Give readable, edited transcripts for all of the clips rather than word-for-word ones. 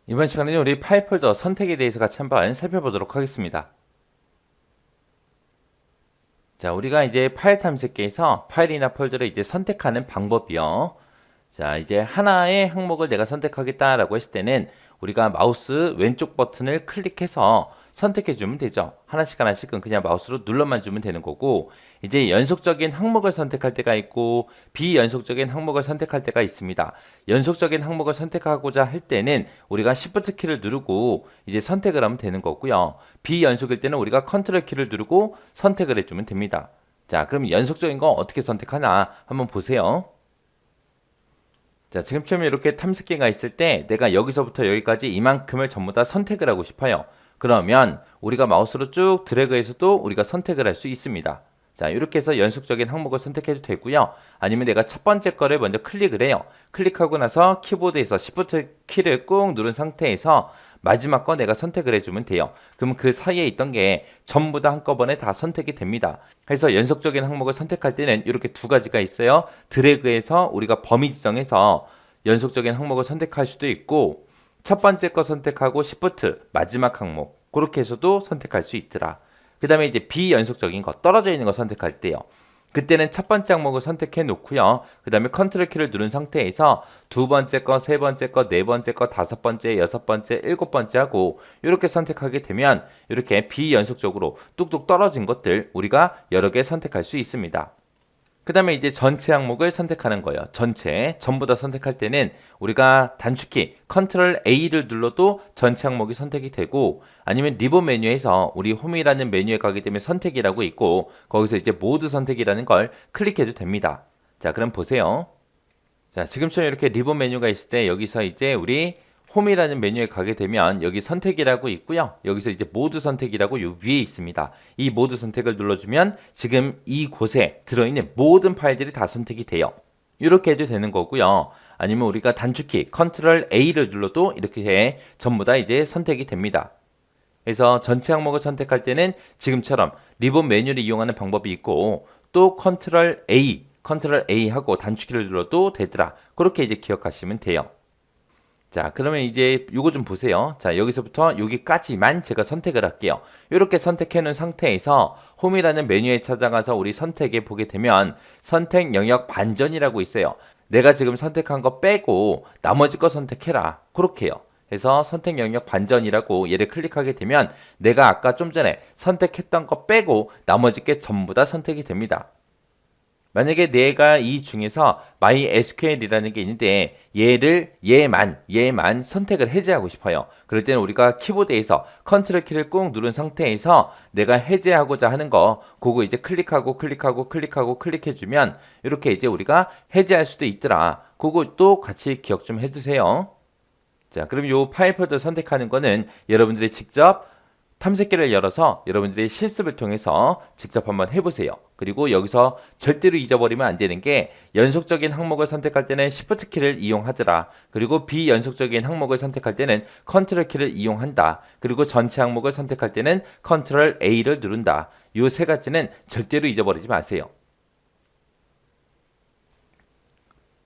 이번 시간에는 우리 파일 폴더 선택에 대해서 같이 한번 살펴보도록 하겠습니다. 자, 우리가 이제 파일 탐색기에서 파일이나 폴더를 이제 선택하는 방법이요. 자, 이제 하나의 항목을 내가 선택하겠다라고 했을 때는 우리가 마우스 왼쪽 버튼을 클릭해서 선택해 주면 되죠. 하나씩 하나씩은 그냥 마우스로 눌러만 주면 되는 거고, 이제 연속적인 항목을 선택할 때가 있고 비연속적인 항목을 선택할 때가 있습니다. 연속적인 항목을 선택하고자 할 때는 우리가 Shift 키를 누르고 이제 선택을 하면 되는 거고요. 비연속일 때는 우리가 Ctrl 키를 누르고 선택을 해주면 됩니다. 자, 그럼 연속적인 거 어떻게 선택하나 한번 보세요. 자, 지금처럼 이렇게 탐색기가 있을 때 내가 여기서부터 여기까지 이만큼을 전부 다 선택을 하고 싶어요. 그러면 우리가 마우스로 쭉 드래그해서도 우리가 선택을 할 수 있습니다. 자, 이렇게 해서 연속적인 항목을 선택해도 되고요. 아니면 내가 첫 번째 거를 먼저 클릭을 해요. 클릭하고 나서 키보드에서 Shift 키를 꾹 누른 상태에서 마지막 거 내가 선택을 해주면 돼요. 그럼 그 사이에 있던 게 전부 다 한꺼번에 다 선택이 됩니다. 그래서 연속적인 항목을 선택할 때는 이렇게 두 가지가 있어요. 드래그해서 우리가 범위 지정해서 연속적인 항목을 선택할 수도 있고, 첫 번째 거 선택하고 Shift 마지막 항목 그렇게 해서도 선택할 수 있더라. 그 다음에 이제 비연속적인 거 떨어져 있는 거 선택할 때요. 그때는 첫 번째 항목을 선택해 놓고요. 그 다음에 컨트롤 키를 누른 상태에서 두 번째 거, 세 번째 거, 네 번째 거, 다섯 번째, 여섯 번째, 일곱 번째 하고 이렇게 선택하게 되면 이렇게 비연속적으로 뚝뚝 떨어진 것들 우리가 여러 개 선택할 수 있습니다. 그 다음에 이제 전체 항목을 선택하는 거예요. 전체, 전부 다 선택할 때는 우리가 단축키 Ctrl A를 눌러도 전체 항목이 선택이 되고, 아니면 리본 메뉴에서 우리 홈이라는 메뉴에 가게 되면 선택이라고 있고 거기서 이제 모드 선택이라는 걸 클릭해도 됩니다. 자, 그럼 보세요. 자, 지금처럼 이렇게 리본 메뉴가 있을 때 여기서 이제 우리 홈이라는 메뉴에 가게 되면 여기 선택이라고 있고요. 여기서 이제 모드 선택이라고 요 위에 있습니다. 이 모드 선택을 눌러주면 지금 이곳에 들어있는 모든 파일들이 다 선택이 돼요. 이렇게 해도 되는 거고요. 아니면 우리가 단축키 Ctrl A를 눌러도 이렇게 전부 다 이제 선택이 됩니다. 그래서 전체 항목을 선택할 때는 지금처럼 리본 메뉴를 이용하는 방법이 있고, 또 Ctrl A 하고 단축키를 눌러도 되더라. 그렇게 이제 기억하시면 돼요. 자, 그러면 이제 요거 좀 보세요. 자, 여기서부터 여기까지만 제가 선택을 할게요. 이렇게 선택해 놓은 상태에서 홈이라는 메뉴에 찾아가서 우리 선택에 보게 되면 선택 영역 반전이라고 있어요. 내가 지금 선택한 거 빼고 나머지 거 선택해라. 그렇게요. 그래서 선택 영역 반전이라고 얘를 클릭하게 되면 내가 아까 좀 전에 선택했던 거 빼고 나머지 게 전부 다 선택이 됩니다. 만약에 내가 이 중에서 MySQL이라는 게 있는데 얘만 선택을 해제하고 싶어요. 그럴 때는 우리가 키보드에서 컨트롤 키를 꾹 누른 상태에서 내가 해제하고자 하는 거 그거 이제 클릭하고 클릭해주면 이렇게 이제 우리가 해제할 수도 있더라. 그것도 같이 기억 좀 해두세요. 자, 그럼 요 파일 폴더 선택하는 거는 여러분들이 직접 탐색기를 열어서 여러분들이 실습을 통해서 직접 한번 해보세요. 그리고 여기서 절대로 잊어버리면 안 되는 게 연속적인 항목을 선택할 때는 Shift 키를 이용하더라. 그리고 비연속적인 항목을 선택할 때는 Ctrl 키를 이용한다. 그리고 전체 항목을 선택할 때는 Ctrl A를 누른다. 이 세 가지는 절대로 잊어버리지 마세요.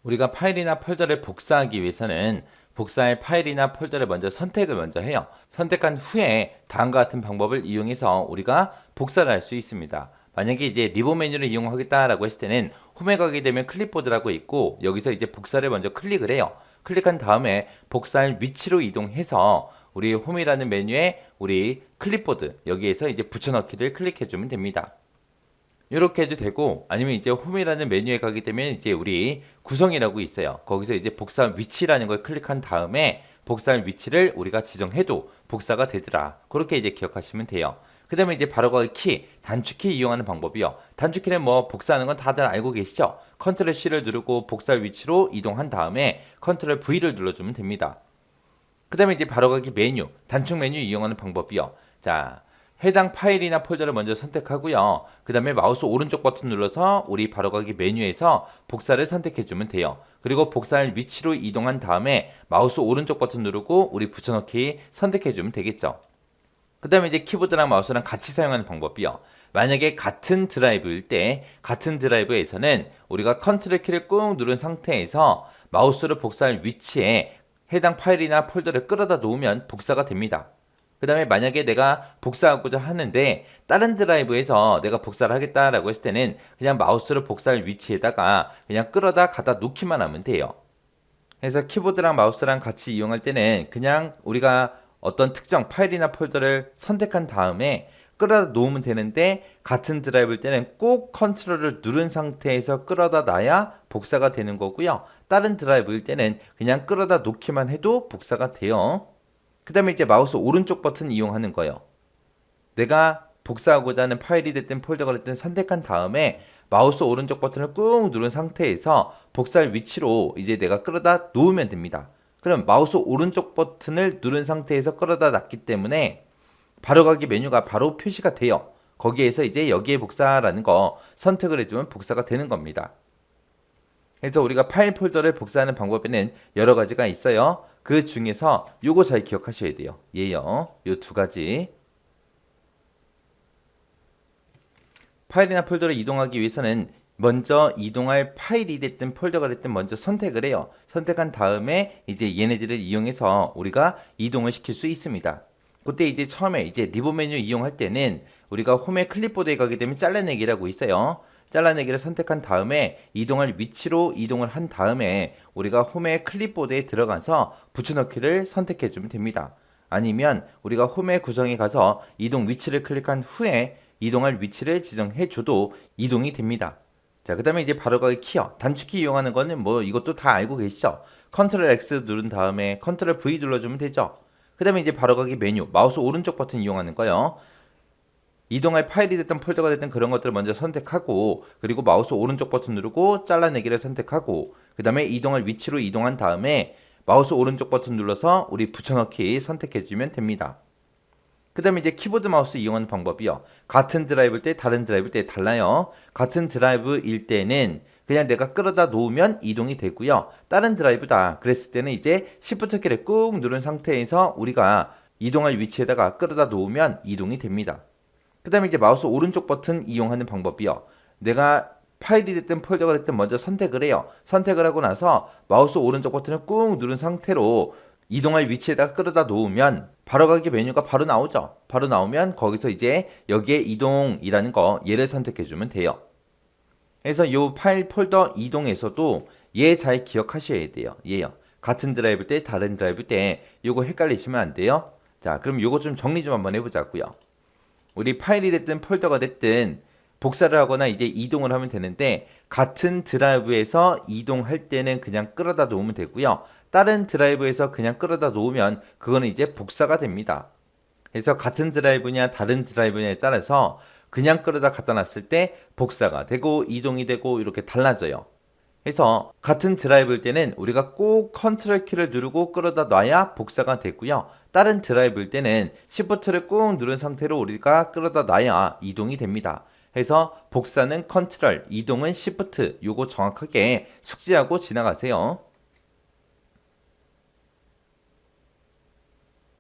우리가 파일이나 폴더를 복사하기 위해서는 복사의 파일이나 폴더를 선택을 먼저 해요. 선택한 후에 다음과 같은 방법을 이용해서 우리가 복사를 할 수 있습니다. 만약에 이제 리본 메뉴를 이용하겠다라고 했을 때는 홈에 가게 되면 클립보드라고 있고 여기서 이제 복사를 먼저 클릭을 해요. 클릭한 다음에 복사할 위치로 이동해서 우리 홈이라는 메뉴에 우리 클립보드 여기에서 이제 붙여넣기를 클릭해 주면 됩니다. 이렇게 해도 되고, 아니면 이제 홈이라는 메뉴에 가게 되면 이제 우리 구성이라고 있어요. 거기서 이제 복사 위치라는 걸 클릭한 다음에 복사할 위치를 우리가 지정해도 복사가 되더라. 그렇게 이제 기억하시면 돼요. 그 다음에 이제 바로 그 키, 단축키 이용하는 방법이요. 단축키는 뭐 복사하는 건 다들 알고 계시죠? 컨트롤 C를 누르고 복사할 위치로 이동한 다음에 컨트롤 V를 눌러주면 됩니다. 그 다음에 이제 바로 가기 메뉴, 단축 메뉴 이용하는 방법이요. 자, 해당 파일이나 폴더를 먼저 선택하고요. 그 다음에 마우스 오른쪽 버튼 눌러서 우리 바로가기 메뉴에서 복사를 선택해 주면 돼요. 그리고 복사할 위치로 이동한 다음에 마우스 오른쪽 버튼 누르고 우리 붙여넣기 선택해 주면 되겠죠. 그 다음에 이제 키보드랑 마우스랑 같이 사용하는 방법이요. 만약에 같은 드라이브일 때 같은 드라이브에서는 우리가 컨트롤 키를 꾹 누른 상태에서 마우스를 복사할 위치에 해당 파일이나 폴더를 끌어다 놓으면 복사가 됩니다. 그 다음에 만약에 내가 복사하고자 하는데 다른 드라이브에서 내가 복사를 하겠다라고 했을 때는 그냥 마우스를 복사할 위치에다가 그냥 끌어다 갖다 놓기만 하면 돼요. 그래서 키보드랑 마우스랑 같이 이용할 때는 그냥 우리가 어떤 특정 파일이나 폴더를 선택한 다음에 끌어다 놓으면 되는데 같은 드라이브일 때는 꼭 컨트롤을 누른 상태에서 끌어다 놔야 복사가 되는 거고요. 다른 드라이브일 때는 그냥 끌어다 놓기만 해도 복사가 돼요. 그 다음에 이제 마우스 오른쪽 버튼 이용하는 거예요. 내가 복사하고자 하는 파일이 됐든 폴더가 됐든 선택한 다음에 마우스 오른쪽 버튼을 꾹 누른 상태에서 복사할 위치로 이제 내가 끌어다 놓으면 됩니다. 그럼 마우스 오른쪽 버튼을 누른 상태에서 끌어다 놨기 때문에 바로가기 메뉴가 바로 표시가 돼요. 거기에서 이제 여기에 복사라는 거 선택을 해주면 복사가 되는 겁니다. 그래서 우리가 파일 폴더를 복사하는 방법에는 여러 가지가 있어요. 그 중에서 요거 잘 기억하셔야 돼요. 얘요. 요 두 가지. 파일이나 폴더를 이동하기 위해서는 먼저 이동할 파일이 됐든 폴더가 됐든 먼저 선택을 해요. 선택한 다음에 이제 얘네들을 이용해서 우리가 이동을 시킬 수 있습니다. 그때 이제 처음에 이제 리본 메뉴 이용할 때는 우리가 홈의 클립보드에 가게 되면 잘라내기라고 있어요. 잘라내기를 선택한 다음에 이동할 위치로 이동을 한 다음에 우리가 홈의 클립보드에 들어가서 붙여넣기를 선택해 주면 됩니다. 아니면 우리가 홈의 구성에 가서 이동 위치를 클릭한 후에 이동할 위치를 지정해 줘도 이동이 됩니다. 자, 그 다음에 이제 바로가기 키요. 단축키 이용하는 거는 뭐 이것도 다 알고 계시죠? 컨트롤 X 누른 다음에 컨트롤 V 눌러주면 되죠. 그 다음에 이제 바로가기 메뉴, 마우스 오른쪽 버튼 이용하는 거요. 이동할 파일이 됐든 폴더가 됐든 그런 것들을 먼저 선택하고 그리고 마우스 오른쪽 버튼 누르고 잘라내기를 선택하고 그 다음에 이동할 위치로 이동한 다음에 마우스 오른쪽 버튼 눌러서 우리 붙여넣기 선택해주면 됩니다. 그 다음에 이제 키보드 마우스 이용하는 방법이요. 같은 드라이브일 때 다른 드라이브일 때 달라요. 같은 드라이브일 때는 그냥 내가 끌어다 놓으면 이동이 되고요. 다른 드라이브다 그랬을 때는 이제 Shift 키를 꾹 누른 상태에서 우리가 이동할 위치에다가 끌어다 놓으면 이동이 됩니다. 그 다음에 이제 마우스 오른쪽 버튼 이용하는 방법이요. 내가 파일이 됐든 폴더가 됐든 먼저 선택을 해요. 선택을 하고 나서 마우스 오른쪽 버튼을 꾹 누른 상태로 이동할 위치에다가 끌어다 놓으면 바로가기 메뉴가 바로 나오죠. 바로 나오면 거기서 이제 여기에 이동이라는 거 얘를 선택해 주면 돼요. 그래서 이 파일 폴더 이동에서도 얘 잘 기억하셔야 돼요. 얘요. 같은 드라이브 때 다른 드라이브 때 요거 헷갈리시면 안 돼요. 자, 그럼 요거 좀 정리 좀 한번 해보자고요. 우리 파일이 됐든 폴더가 됐든 복사를 하거나 이제 이동을 하면 되는데 같은 드라이브에서 이동할 때는 그냥 끌어다 놓으면 되고요. 다른 드라이브에서 그냥 끌어다 놓으면 그거는 이제 복사가 됩니다. 그래서 같은 드라이브냐 다른 드라이브냐에 따라서 그냥 끌어다 갖다 놨을 때 복사가 되고 이동이 되고 이렇게 달라져요. 그래서 같은 드라이브일 때는 우리가 꼭 컨트롤 키를 누르고 끌어다 놔야 복사가 되고요. 다른 드라이브일 때는 Shift를 꾹 누른 상태로 우리가 끌어다 놔야 이동이 됩니다. 그래서 복사는 컨트롤, 이동은 Shift, 요거 정확하게 숙지하고 지나가세요.